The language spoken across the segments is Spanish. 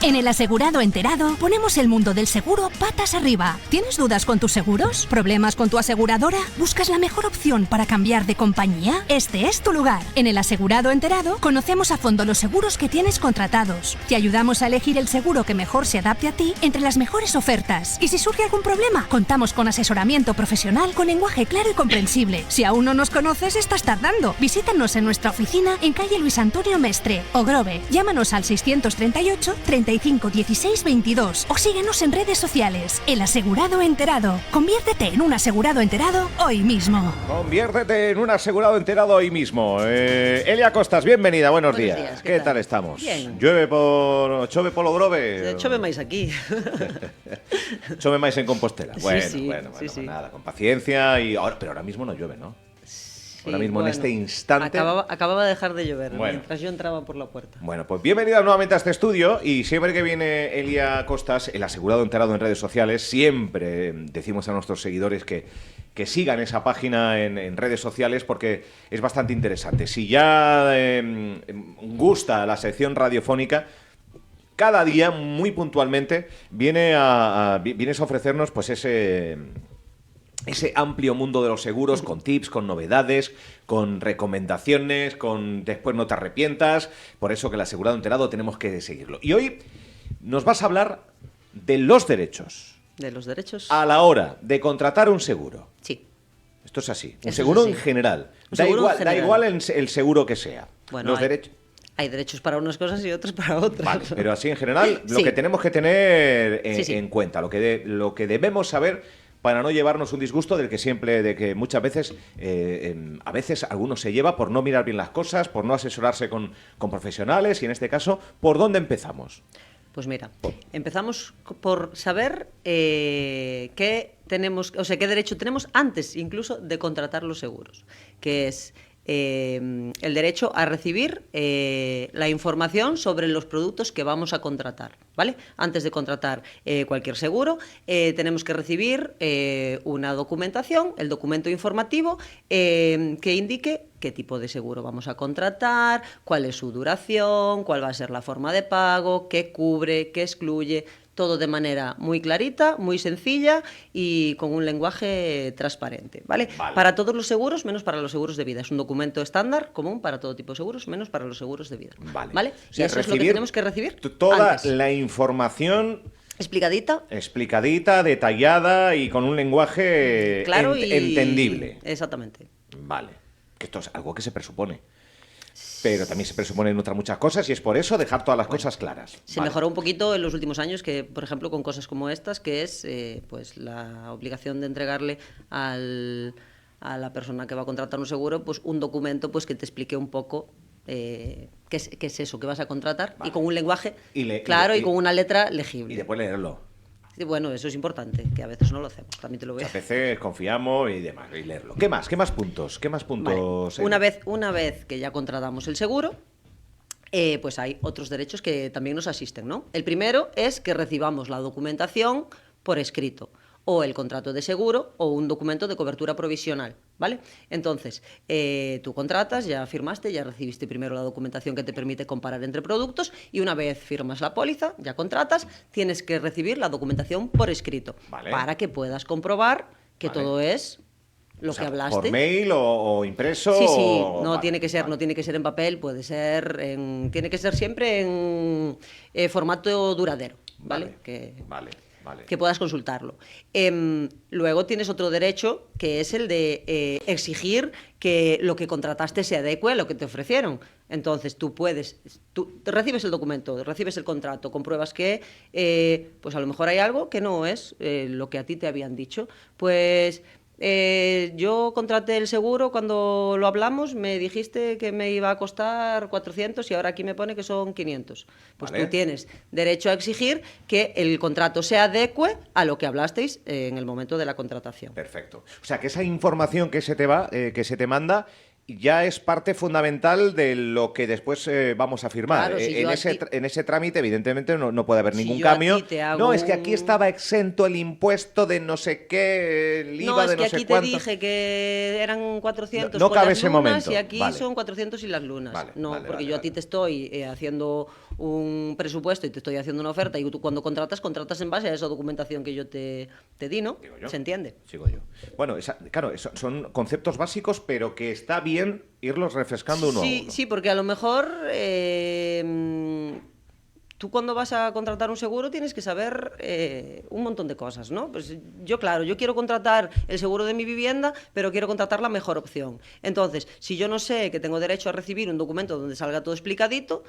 En El Asegurado Enterado ponemos el mundo del seguro patas arriba. ¿Tienes dudas con tus seguros? ¿Problemas con tu aseguradora? ¿Buscas la mejor opción para cambiar de compañía? Este es tu lugar. En El Asegurado Enterado conocemos a fondo los seguros que tienes contratados. Te ayudamos a elegir el seguro que mejor se adapte a ti entre las mejores ofertas. Y si surge algún problema, contamos con asesoramiento profesional con lenguaje claro y comprensible. Si aún no nos conoces, estás tardando. Visítanos en nuestra oficina en calle Luis Antonio Mestre o Grove. Llámanos al 638 35 16 22 o síguenos en redes sociales. El Asegurado Enterado. Conviértete en un asegurado enterado hoy mismo. Conviértete en un asegurado enterado hoy mismo. Elia Costas, bienvenida, buenos días. ¿Qué tal estamos? Bien. Chove polo Grove? Chove máis aquí. Chove máis en Compostela. Bueno, sí. Nada, con paciencia y ahora, pero ahora mismo no llueve, ¿no? Ahora mismo, en este instante... Acababa de dejar de llover, bueno, mientras yo entraba por la puerta. Bueno, pues bienvenida nuevamente a este estudio. Y siempre que viene Elia Costas, el asegurado enterado en redes sociales, siempre decimos a nuestros seguidores que sigan esa página en redes sociales porque es bastante interesante. Si ya gusta la sección radiofónica, cada día, muy puntualmente, vienes a ofrecernos pues ese amplio mundo de los seguros, con tips, con novedades, con recomendaciones, con después no te arrepientas. Por eso que el asegurado enterado tenemos que seguirlo. Y hoy nos vas a hablar de los derechos. ¿De los derechos? A la hora de contratar un seguro. Sí. Esto es así. Un Eso seguro es así. en general. Da Da igual el seguro que sea. Bueno, los derechos... Hay derechos para unas cosas y otros para otras. Vale, pero así en general, lo Sí. que tenemos que tener Sí. en cuenta, lo que debemos saber para no llevarnos un disgusto de que muchas veces, a veces algunos se lleva por no mirar bien las cosas, por no asesorarse con profesionales y en este caso, ¿por dónde empezamos? Pues mira, empezamos por saber qué derecho tenemos antes incluso de contratar los seguros, que es el derecho a recibir la información sobre los productos que vamos a contratar, ¿vale? Antes de contratar cualquier seguro, tenemos que recibir una documentación, el documento informativo, que indique qué tipo de seguro vamos a contratar, cuál es su duración, cuál va a ser la forma de pago, qué cubre, qué excluye. Todo de manera muy clarita, muy sencilla y con un lenguaje transparente, ¿vale? Para todos los seguros, menos para los seguros de vida. Es un documento estándar, común para todo tipo de seguros, menos para los seguros de vida. ¿Vale? O sea, y eso es lo que tenemos que recibir toda antes. la información explicadita, detallada y con un lenguaje claro y entendible. Exactamente. Vale. Que esto es algo que se presupone. Pero también se presuponen otras muchas cosas y es por eso dejar todas las cosas claras. Se mejoró un poquito en los últimos años, que por ejemplo con cosas como estas, que es pues la obligación de entregarle a la persona que va a contratar un seguro pues un documento pues que te explique un poco qué es eso que vas a contratar, y con un lenguaje claro y con una letra legible. Y después leerlo. Bueno, eso es importante, que a veces no lo hacemos, también te lo voy a decir. A veces confiamos y demás, y leerlo. ¿Qué más? ¿Qué más puntos? Vale. Una vez que ya contratamos el seguro, pues hay otros derechos que también nos asisten, ¿no? El primero es que recibamos la documentación por escrito, o el contrato de seguro, o un documento de cobertura provisional, ¿vale? Entonces, tú contratas, ya firmaste, ya recibiste primero la documentación que te permite comparar entre productos, y una vez firmas la póliza, ya contratas, tienes que recibir la documentación por escrito, vale, para que puedas comprobar que vale, todo es lo que hablaste. ¿Por mail o impreso? Sí, no tiene que ser, no tiene que ser en papel, puede ser tiene que ser siempre en formato duradero, ¿vale? Que puedas consultarlo. Luego tienes otro derecho, que es el de exigir que lo que contrataste se adecue a lo que te ofrecieron. Entonces tú recibes el documento, recibes el contrato, compruebas que pues a lo mejor hay algo que no es lo que a ti te habían dicho. Pues yo contraté el seguro, cuando lo hablamos me dijiste que me iba a costar 400 y ahora aquí me pone que son 500. Pues tú tienes derecho a exigir que el contrato se adecue a lo que hablasteis en el momento de la contratación. Perfecto. O sea, que esa información que se te manda ya es parte fundamental de lo que después vamos a firmar. Claro, en ese trámite, evidentemente, no puede haber ningún cambio. No, es que aquí estaba exento el impuesto de no sé qué, el IVA de no sé cuánto. No, es que aquí te dije que eran 400 no con cabe las ese lunas momento. y aquí son 400 y las lunas. Porque yo a ti te estoy haciendo un presupuesto y te estoy haciendo una oferta, y tú cuando contratas en base a esa documentación que yo te di, ¿no? ¿Se entiende? Sigo yo. Bueno, claro, son conceptos básicos, pero que está bien irlos refrescando uno a uno. Sí, porque a lo mejor tú cuando vas a contratar un seguro tienes que saber un montón de cosas, ¿no? Pues yo quiero contratar el seguro de mi vivienda, pero quiero contratar la mejor opción. Entonces, si yo no sé que tengo derecho a recibir un documento donde salga todo explicadito,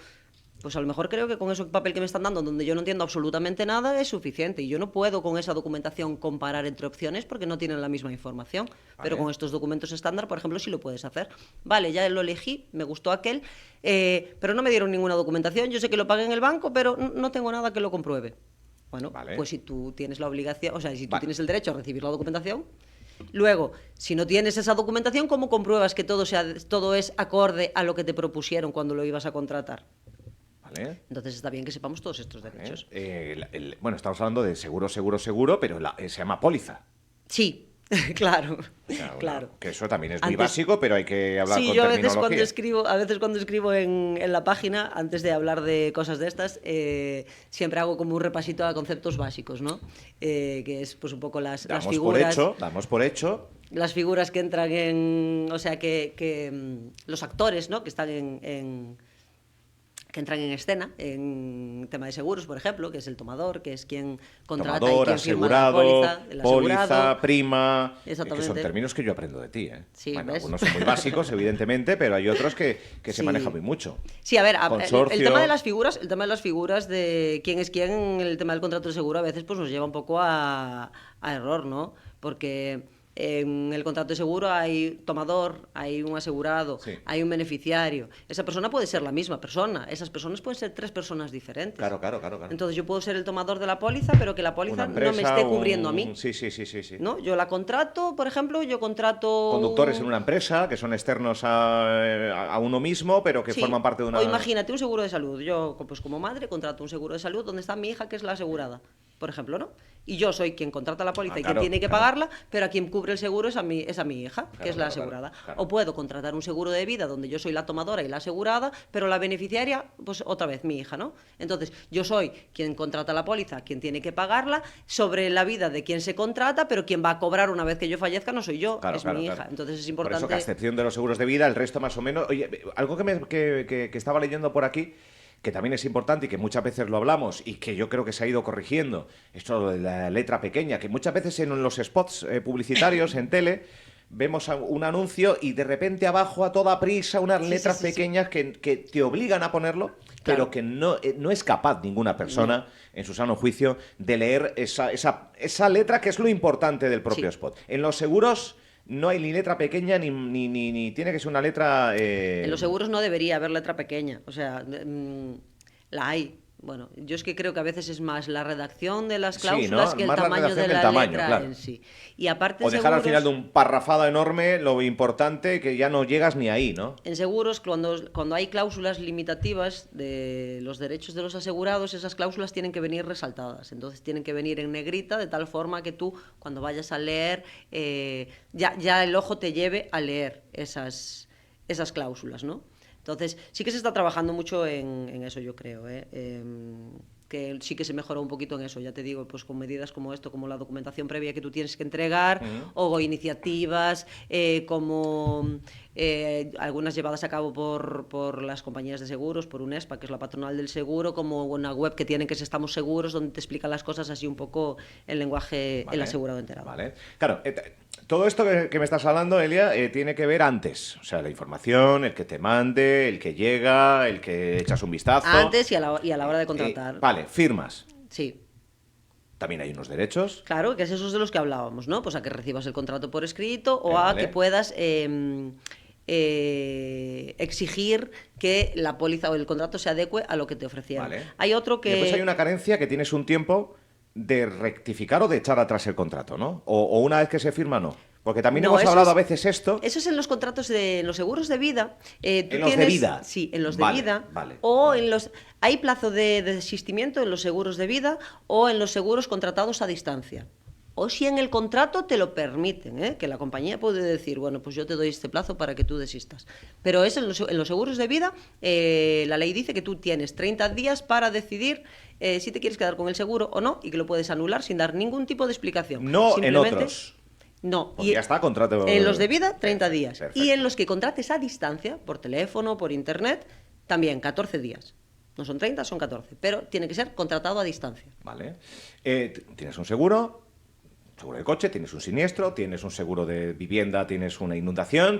pues a lo mejor creo que con ese papel que me están dando, donde yo no entiendo absolutamente nada, es suficiente. Y yo no puedo con esa documentación comparar entre opciones porque no tienen la misma información. Vale. Pero con estos documentos estándar, por ejemplo, sí lo puedes hacer. Vale, ya lo elegí, me gustó aquel, pero no me dieron ninguna documentación. Yo sé que lo pagué en el banco, pero no tengo nada que lo compruebe. Bueno, vale. Pues si tú tienes la obligación, o sea, si tú tienes el derecho a recibir la documentación. Luego, si no tienes esa documentación, ¿cómo compruebas que todo es acorde a lo que te propusieron cuando lo ibas a contratar? Vale. Entonces está bien que sepamos todos estos derechos. Bueno, estamos hablando de seguro, pero se llama póliza. Sí, claro. Claro. Que eso también es muy básico, pero hay que hablar con terminología. Sí, yo a veces cuando escribo en la página, antes de hablar de cosas de estas, siempre hago como un repasito a conceptos básicos, ¿no? Que es pues un poco las figuras. Damos por hecho. Las figuras que entran en... O sea, que los actores, ¿no? Que están que entran en escena, en tema de seguros, por ejemplo, que es el tomador, que es quien contrata tomador, y quien asegurado, firma la póliza, prima... Exactamente. Que son términos que yo aprendo de ti, ¿eh? Sí, bueno, ¿ves? algunos son muy básicos, evidentemente, pero hay otros que se manejan muy mucho. Sí, a ver, Consorcio... el tema de las figuras de quién es quién, el tema del contrato de seguro, a veces pues nos lleva un poco a error, ¿no? Porque... en el contrato de seguro hay tomador, hay un asegurado, hay un beneficiario. Esa persona puede ser la misma persona. Esas personas pueden ser 3 personas diferentes. Claro. Entonces yo puedo ser el tomador de la póliza, pero que la póliza no me esté cubriendo a mí. Sí. ¿No? Yo la contrato, por ejemplo, conductores en una empresa que son externos a uno mismo, pero que forman parte de una... O imagínate un seguro de salud. Yo, pues como madre, contrato un seguro de salud donde está mi hija, que es la asegurada, por ejemplo, ¿no? Y yo soy quien contrata la póliza y quien tiene que pagarla, pero a quien cubre el seguro es a mi hija, que es la asegurada. Claro. O puedo contratar un seguro de vida donde yo soy la tomadora y la asegurada, pero la beneficiaria, pues otra vez mi hija, ¿no? Entonces, yo soy quien contrata la póliza, quien tiene que pagarla, sobre la vida de quien se contrata, pero quien va a cobrar una vez que yo fallezca no soy yo, es mi hija. Entonces es importante... Por eso, que a excepción de los seguros de vida, el resto más o menos... Oye, algo que estaba leyendo por aquí, que también es importante y que muchas veces lo hablamos y que yo creo que se ha ido corrigiendo, esto de la letra pequeña, que muchas veces en los spots publicitarios en tele vemos un anuncio y de repente abajo a toda prisa unas letras pequeñas que te obligan a ponerlo, pero que no es capaz ninguna persona, en su sano juicio, de leer esa letra, que es lo importante del propio spot. En los seguros... no hay ni letra pequeña ni tiene que ser una letra... En los seguros no debería haber letra pequeña, o sea, la hay. Bueno, yo es que creo que a veces es más la redacción de las cláusulas que el tamaño de la letra en sí. Y aparte, o dejar al final de un parrafado enorme lo importante, que ya no llegas ni ahí, ¿no? En seguros, cuando hay cláusulas limitativas de los derechos de los asegurados, esas cláusulas tienen que venir resaltadas. Entonces tienen que venir en negrita, de tal forma que tú, cuando vayas a leer, ya el ojo te lleve a leer esas cláusulas, ¿no? Entonces, sí que se está trabajando mucho en eso, yo creo, que sí que se mejoró un poquito en eso, ya te digo, pues con medidas como esto, como la documentación previa que tú tienes que entregar, o iniciativas como algunas llevadas a cabo por las compañías de seguros, por UNESPA, que es la patronal del seguro, como una web que tienen, que es Estamos Seguros, donde te explican las cosas así un poco en lenguaje el asegurado enterado. Vale. Claro, todo esto que me estás hablando, Elia, tiene que ver antes, o sea, la información, el que te mande, el que llega, el que echas un vistazo. Antes y a la hora de contratar. Vale, firmas. Sí. También hay unos derechos. Claro, que es esos de los que hablábamos, ¿no? Pues a que recibas el contrato por escrito o a que puedas exigir que la póliza o el contrato se adecue a lo que te ofrecieron. Vale. Hay otro que... Después hay una carencia que tienes un tiempo de rectificar o de echar atrás el contrato, ¿no? O una vez que se firma, no. Porque también hemos hablado a veces esto... Eso es en los contratos en los seguros de vida. ¿En los de vida? Sí, en los de vida. Vale. O en los... Hay plazo de desistimiento en los seguros de vida o en los seguros contratados a distancia. o si en el contrato te lo permiten, que la compañía puede decir, bueno, pues yo te doy este plazo para que tú desistas. Pero es en los seguros de vida, la ley dice que tú tienes 30 días para decidir si te quieres quedar con el seguro o no, y que lo puedes anular sin dar ningún tipo de explicación. No en otros. No. Porque ya está, contrato. En los de vida, 30 días. Perfecto. Y en los que contrates a distancia, por teléfono, por internet, también 14 días. No son 30, son 14. Pero tiene que ser contratado a distancia. Vale. Tienes un seguro de coche, tienes un siniestro, tienes un seguro de vivienda, tienes una inundación,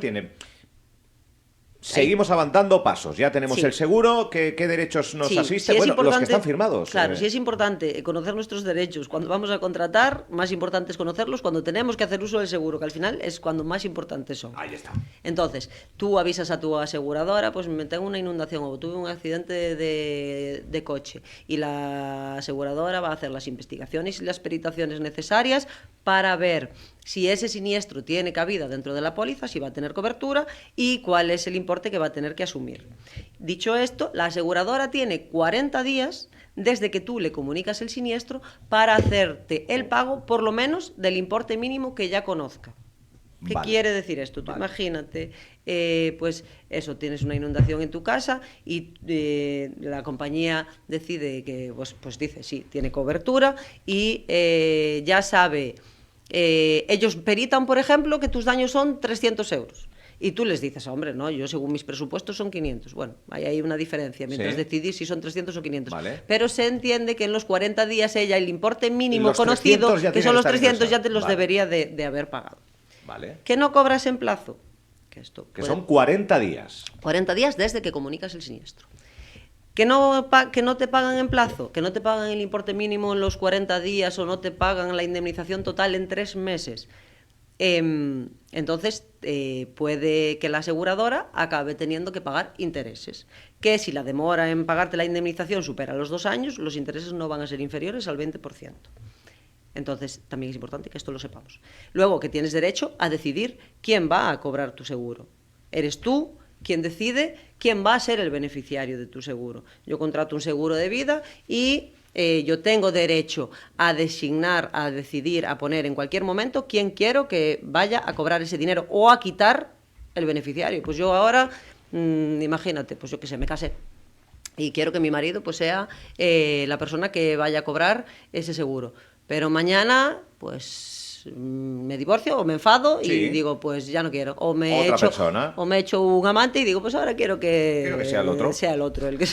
Seguimos avanzando pasos. Ya tenemos Sí. el seguro. ¿Qué derechos nos Sí, asisten? sí es Bueno, los que importante- están firmados. Claro, sí es importante conocer nuestros derechos. Cuando vamos a contratar, más importante es conocerlos cuando tenemos que hacer uso del seguro, que al final es cuando más importantes son. Ahí está. Entonces, tú avisas a tu aseguradora, pues me tengo una inundación o tuve un accidente de coche, y la aseguradora va a hacer las investigaciones y las peritaciones necesarias para ver si ese siniestro tiene cabida dentro de la póliza, si va a tener cobertura y cuál es el importe que va a tener que asumir. Dicho esto, la aseguradora tiene 40 días desde que tú le comunicas el siniestro para hacerte el pago, por lo menos, del importe mínimo que ya conozca. ¿Qué Vale. quiere decir esto? Tú Vale. imagínate, pues eso, tienes una inundación en tu casa y la compañía decide que, pues dice, sí, tiene cobertura y ya sabe, ellos peritan, por ejemplo, que tus daños son 300 euros. Y tú les dices, hombre, no, yo según mis presupuestos son 500. Bueno, ahí hay una diferencia mientras Sí. decidís si son 300 o 500. Vale. Pero se entiende que en los 40 días ella, el importe mínimo Los conocido, 300 ya que tienen son que los estar 300, ya te ingresados. los Vale. debería de haber pagado. Vale. Que no cobras en plazo. Que Son 40 días. 40 días desde que comunicas el siniestro. Que no te pagan en plazo, que no te pagan el importe mínimo en los 40 días o no te pagan la indemnización total en 3 meses. Entonces, puede que la aseguradora acabe teniendo que pagar intereses. Que si la demora en pagarte la indemnización supera los 2 años, los intereses no van a ser inferiores al 20%. Entonces, también es importante que esto lo sepamos. Luego, que tienes derecho a decidir quién va a cobrar tu seguro. Eres tú quien decide quién va a ser el beneficiario de tu seguro. Yo contrato un seguro de vida y yo tengo derecho a designar, a decidir, a poner en cualquier momento quién quiero que vaya a cobrar ese dinero o a quitar el beneficiario. Pues yo ahora, imagínate, pues yo que sé, me casé. Y quiero que mi marido pues sea la persona que vaya a cobrar ese seguro. Pero mañana, pues me divorcio o me enfado Sí. y digo, pues ya no quiero. O me Otra he hecho, persona. o me he hecho un amante y digo, pues ahora quiero que sea el otro. sea el otro el que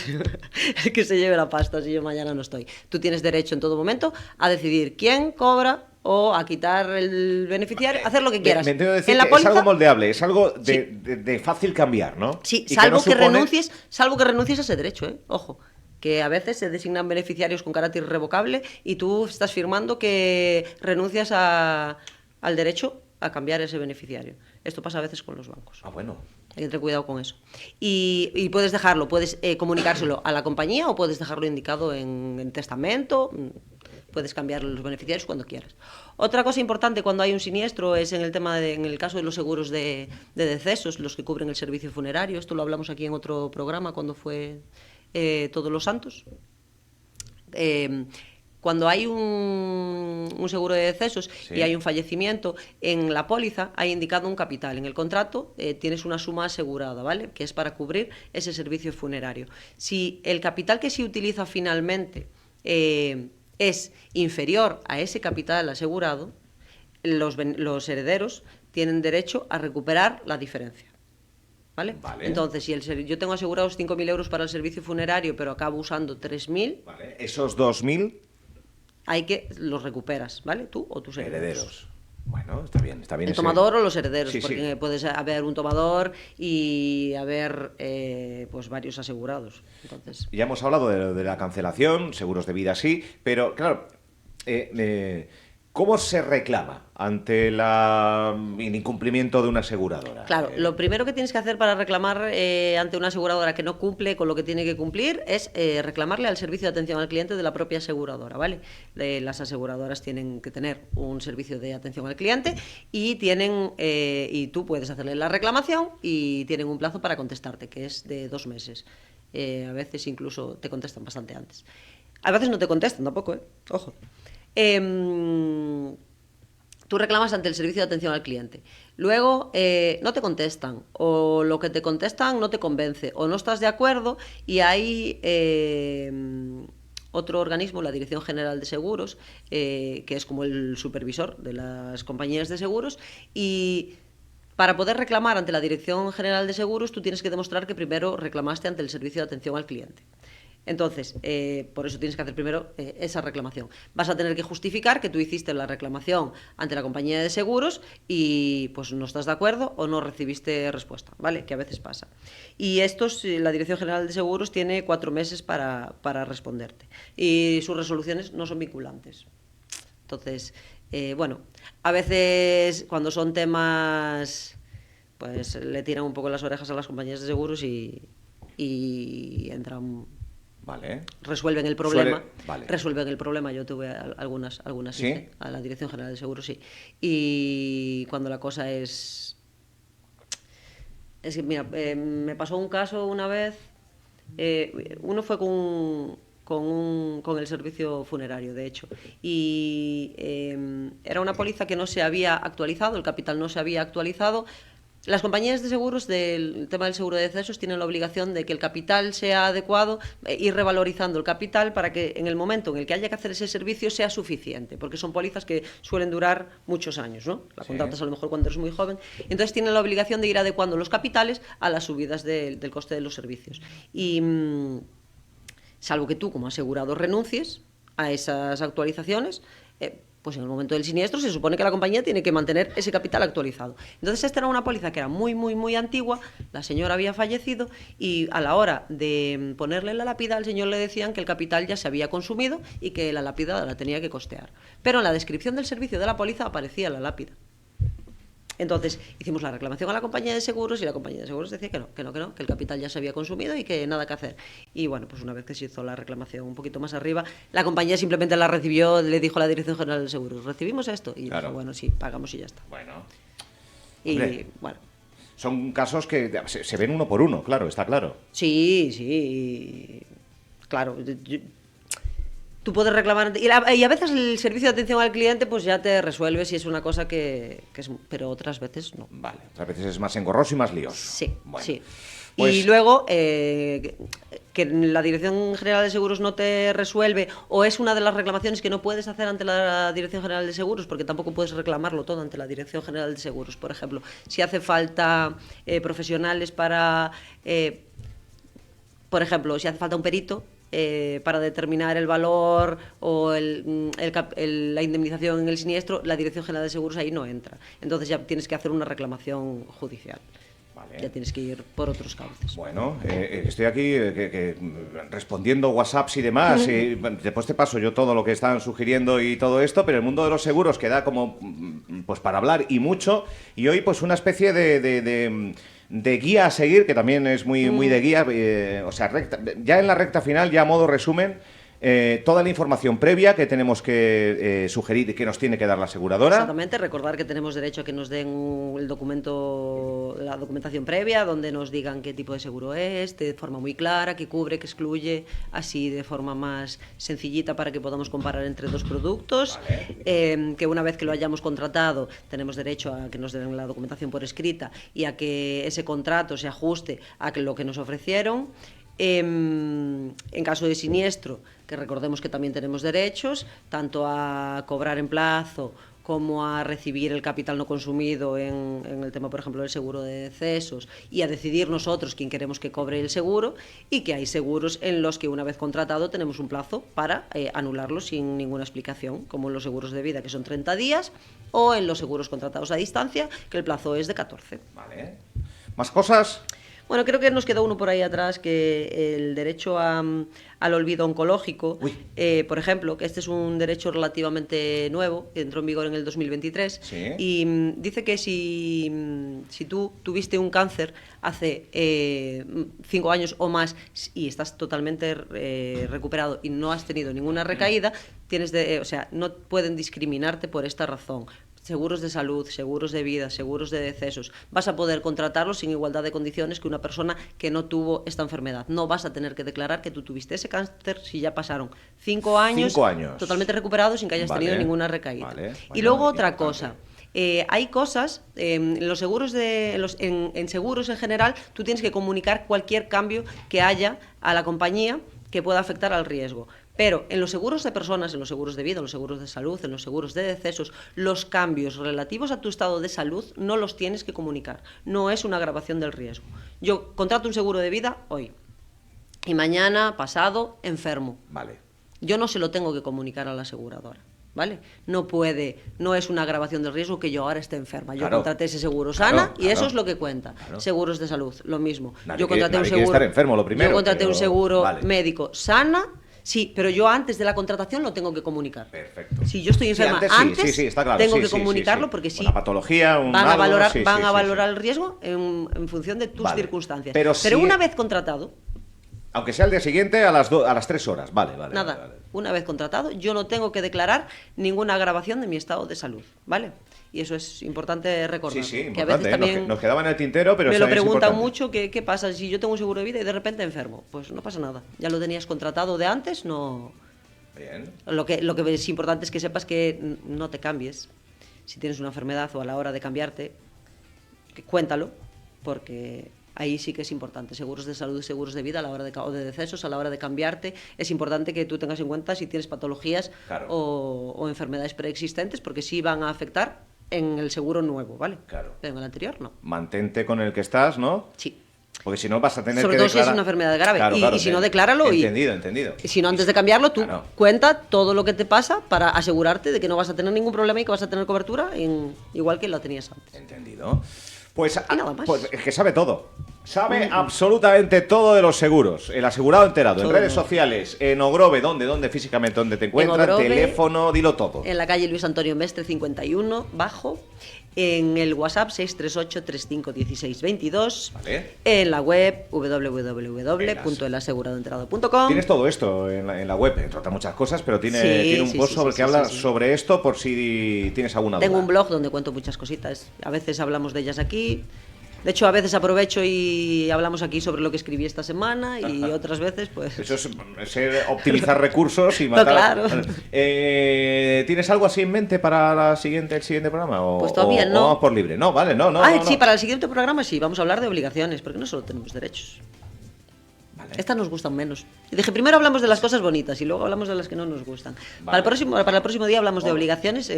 el que se lleve la pasta si yo mañana no estoy. Tú tienes derecho en todo momento a decidir quién cobra o a quitar el beneficiario, hacer lo que quieras. Me entiendo decir En la que es póliza- algo moldeable, es algo Sí. de fácil cambiar, ¿no? Sí, Y salvo no que supone- renuncies a ese derecho, ojo, que a veces se designan beneficiarios con carácter irrevocable y tú estás firmando que renuncias al derecho a cambiar ese beneficiario. Esto pasa a veces con los bancos. Ah, bueno. Hay que tener cuidado con eso. Y puedes dejarlo, puedes comunicárselo a la compañía o puedes dejarlo indicado en testamento. Puedes cambiar los beneficiarios cuando quieras. Otra cosa importante cuando hay un siniestro es en el caso de los seguros de decesos, los que cubren el servicio funerario. Esto lo hablamos aquí en otro programa cuando fue Todos los Santos. Cuando hay un seguro de decesos Sí. y hay un fallecimiento, en la póliza hay indicado un capital. En el contrato tienes una suma asegurada, ¿vale? Que es para cubrir ese servicio funerario. Si el capital que se utiliza finalmente es inferior a ese capital asegurado, los herederos tienen derecho a recuperar la diferencia. ¿Vale? Vale. Entonces, si yo tengo asegurados 5.000 euros para el servicio funerario, pero acabo usando 3.000, Vale. Esos 2.000 los recuperas, ¿vale? Tú o tus herederos. Bueno, está bien El ese- tomador o los herederos, Sí, sí. porque puedes haber un tomador y haber pues varios asegurados. Entonces, Ya hemos hablado de la cancelación, seguros de vida sí, pero claro, ¿cómo se reclama ante el incumplimiento de una aseguradora? claro, lo primero que tienes que hacer para reclamar ante una aseguradora que no cumple con lo que tiene que cumplir es reclamarle al servicio de atención al cliente de la propia aseguradora, ¿vale? Las aseguradoras tienen que tener un servicio de atención al cliente y y tú puedes hacerle la reclamación y tienen un plazo para contestarte, que es de 2 meses. A veces incluso te contestan bastante antes. A veces no te contestan tampoco, ojo. tú reclamas ante el servicio de atención al cliente. Luego no te contestan, o lo que te contestan no te convence, o no estás de acuerdo, y hay otro organismo, la Dirección General de Seguros, que es como el supervisor de las compañías de seguros, y para poder reclamar ante la Dirección General de Seguros, tú tienes que demostrar que primero reclamaste ante el servicio de atención al cliente. Entonces, por eso tienes que hacer primero esa reclamación. Vas a tener que justificar que tú hiciste la reclamación ante la compañía de seguros y pues no estás de acuerdo o no recibiste respuesta, ¿vale? Que a veces pasa. Y la Dirección General de Seguros tiene 4 meses para responderte. Y sus resoluciones no son vinculantes. Entonces, bueno, a veces cuando son temas, pues le tiran un poco las orejas a las compañías de seguros y entran... Vale. Resuelven el problema. Vale. Resuelven el problema. Yo tuve algunas ¿Sí? a la Dirección General de Seguros, sí. Y cuando la cosa es que, mira, me pasó un caso una vez. Uno fue con el servicio funerario, de hecho. Y era una póliza que no se había actualizado, el capital no se había actualizado. Las compañías de seguros del tema del seguro de decesos tienen la obligación de que el capital sea adecuado, ir revalorizando el capital para que en el momento en el que haya que hacer ese servicio sea suficiente, porque son pólizas que suelen durar muchos años, ¿no? La contratas a lo mejor cuando eres muy joven. Entonces tienen la obligación de ir adecuando los capitales a las subidas del coste de los servicios. Y salvo que tú como asegurado renuncies a esas actualizaciones, pues en el momento del siniestro se supone que la compañía tiene que mantener ese capital actualizado. Entonces esta era una póliza que era muy, muy, muy antigua, la señora había fallecido y a la hora de ponerle la lápida al señor le decían que el capital ya se había consumido y que la lápida la tenía que costear. Pero en la descripción del servicio de la póliza aparecía la lápida. Entonces hicimos la reclamación a la compañía de seguros y la compañía de seguros decía que no, que el capital ya se había consumido y que nada que hacer. Y bueno, pues una vez que se hizo la reclamación un poquito más arriba, la compañía simplemente la recibió, le dijo a la Dirección General de Seguros, ¿recibimos esto? Y claro. dijo, bueno, sí, pagamos y ya está. Bueno. Y Hombre, bueno. son casos que se ven uno por uno, claro, está claro. Sí, claro. Tú puedes reclamar y a veces el servicio de atención al cliente pues ya te resuelve si es una cosa que es, pero otras veces no. Vale, otras veces es más engorroso y más lioso. Sí, bueno, sí. Pues... Y luego que la Dirección General de Seguros no te resuelve o es una de las reclamaciones que no puedes hacer ante la Dirección General de Seguros porque tampoco puedes reclamarlo todo ante la Dirección General de Seguros. Por ejemplo, si hace falta profesionales para, por ejemplo, si hace falta un perito para determinar el valor o la indemnización en el siniestro, la Dirección General de Seguros ahí no entra. Entonces ya tienes que hacer una reclamación judicial. Vale. Ya tienes que ir por otros cauces. Bueno, estoy aquí respondiendo WhatsApps y demás. Y después te paso yo todo lo que están sugiriendo y todo esto, pero el mundo de los seguros queda como pues para hablar y mucho. Y hoy pues una especie de guía a seguir, que también es muy de guía, o sea, ya en la recta final, ya a modo resumen, toda la información previa que tenemos que sugerir y que nos tiene que dar la aseguradora. Exactamente, recordar que tenemos derecho a que nos den la documentación previa, donde nos digan qué tipo de seguro es, de forma muy clara, qué cubre, qué excluye, así de forma más sencillita para que podamos comparar entre dos productos. Vale. Que una vez que lo hayamos contratado, tenemos derecho a que nos den la documentación por escrita y a que ese contrato se ajuste a lo que nos ofrecieron. En caso de siniestro, que recordemos que también tenemos derechos, tanto a cobrar en plazo como a recibir el capital no consumido en el tema, por ejemplo, del seguro de decesos y a decidir nosotros quién queremos que cobre el seguro y que hay seguros en los que una vez contratado tenemos un plazo para anularlo sin ninguna explicación, como en los seguros de vida que son 30 días o en los seguros contratados a distancia que el plazo es de 14. Vale. ¿Más cosas? Bueno, creo que nos quedó uno por ahí atrás, que el derecho al olvido oncológico, por ejemplo, que este es un derecho relativamente nuevo, que entró en vigor en el 2023, ¿sí? Y dice que si tú tuviste un cáncer hace 5 años o más y estás totalmente recuperado y no has tenido ninguna recaída, o sea, no pueden discriminarte por esta razón. Seguros de salud, seguros de vida, seguros de decesos. Vas a poder contratarlos sin igualdad de condiciones que una persona que no tuvo esta enfermedad. No vas a tener que declarar que tú tuviste ese cáncer si ya pasaron 5 años, 5 años. Totalmente recuperado sin que hayas tenido ninguna recaída. Vale. Y luego otra cosa, Hay cosas, los seguros en seguros en general, tú tienes que comunicar cualquier cambio que haya a la compañía que pueda afectar al riesgo. Pero en los seguros de personas, en los seguros de vida, en los seguros de salud, en los seguros de decesos, los cambios relativos a tu estado de salud no los tienes que comunicar. No es una agravación del riesgo. Yo contrato un seguro de vida hoy y mañana, pasado, enfermo. Vale. Yo no se lo tengo que comunicar a la aseguradora, ¿vale? No es una agravación del riesgo que yo ahora esté enferma. Yo contraté ese seguro sana y eso es lo que cuenta. Seguros de salud, lo mismo. Yo contraté un seguro. Estar enfermo, lo primero. Yo contraté un seguro médico sana. Sí, pero yo antes de la contratación lo tengo que comunicar. Perfecto. Si yo estoy enferma antes está claro. tengo que comunicarlo porque una patología, van a valorar el riesgo en función de tus circunstancias. Pero una vez contratado, aunque sea el día siguiente a las 3 horas, vale. Nada, una vez contratado, yo no tengo que declarar ninguna agravación de mi estado de salud, ¿vale? Y eso es importante recordar. Sí, que a veces también nos quedaba en el tintero, pero me lo preguntan mucho, ¿qué pasa si yo tengo un seguro de vida y de repente enfermo? Pues no pasa nada, ya lo tenías contratado de antes, no... Bien. Lo que es importante es que sepas que no te cambies. Si tienes una enfermedad o a la hora de cambiarte, cuéntalo, porque... Ahí sí que es importante, seguros de salud y seguros de vida o de decesos, a la hora de cambiarte, es importante que tú tengas en cuenta si tienes patologías o enfermedades preexistentes, porque sí van a afectar en el seguro nuevo, ¿vale? Claro. Pero en el anterior no. Mantente con el que estás, ¿no? Sí. Porque si no vas a tener Sobre que todo declarar... si es una enfermedad grave. Y si no, decláralo. Entendido. Y si no, antes de cambiarlo, tú cuenta todo lo que te pasa para asegurarte de que no vas a tener ningún problema y que vas a tener cobertura igual que la tenías antes. Entendido. Pues es que sabe todo. Sabe absolutamente todo de los seguros. El asegurado enterado. En redes sociales, en Ogrove, ¿dónde físicamente dónde te encuentran? Teléfono, dilo todo. En la calle Luis Antonio Mestre 51, bajo. En el WhatsApp 638-351622. Vale. En la web www.elaseguradoenterado.com. Tienes todo esto en la web, entre otras muchas cosas, pero tiene un post sobre que habla sobre esto por si tienes alguna duda. Tengo un blog donde cuento muchas cositas. A veces hablamos de ellas aquí. De hecho, a veces aprovecho y hablamos aquí sobre lo que escribí esta semana y otras veces, pues... Eso es optimizar recursos y matar... No, claro. ¿Tienes algo así en mente para el siguiente programa? Pues todavía no. Vamos por libre. No, vale, no. Sí, para el siguiente programa sí, vamos a hablar de obligaciones, porque no solo tenemos derechos. Vale. Estas nos gustan menos. Y dije, primero hablamos de las cosas bonitas y luego hablamos de las que no nos gustan. Vale. Para el próximo día hablamos de obligaciones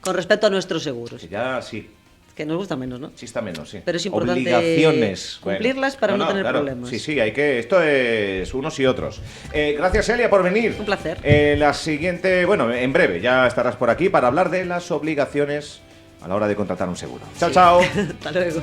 con respecto a nuestros seguros. Ya, sí. Que nos gusta menos, ¿no? Sí, está menos, sí. Pero es importante obligaciones. Cumplirlas para no tener problemas. Sí, esto es unos y otros. Gracias, Elia, por venir. Un placer. La siguiente, en breve ya estarás por aquí para hablar de las obligaciones a la hora de contratar un seguro. Chao. Hasta luego.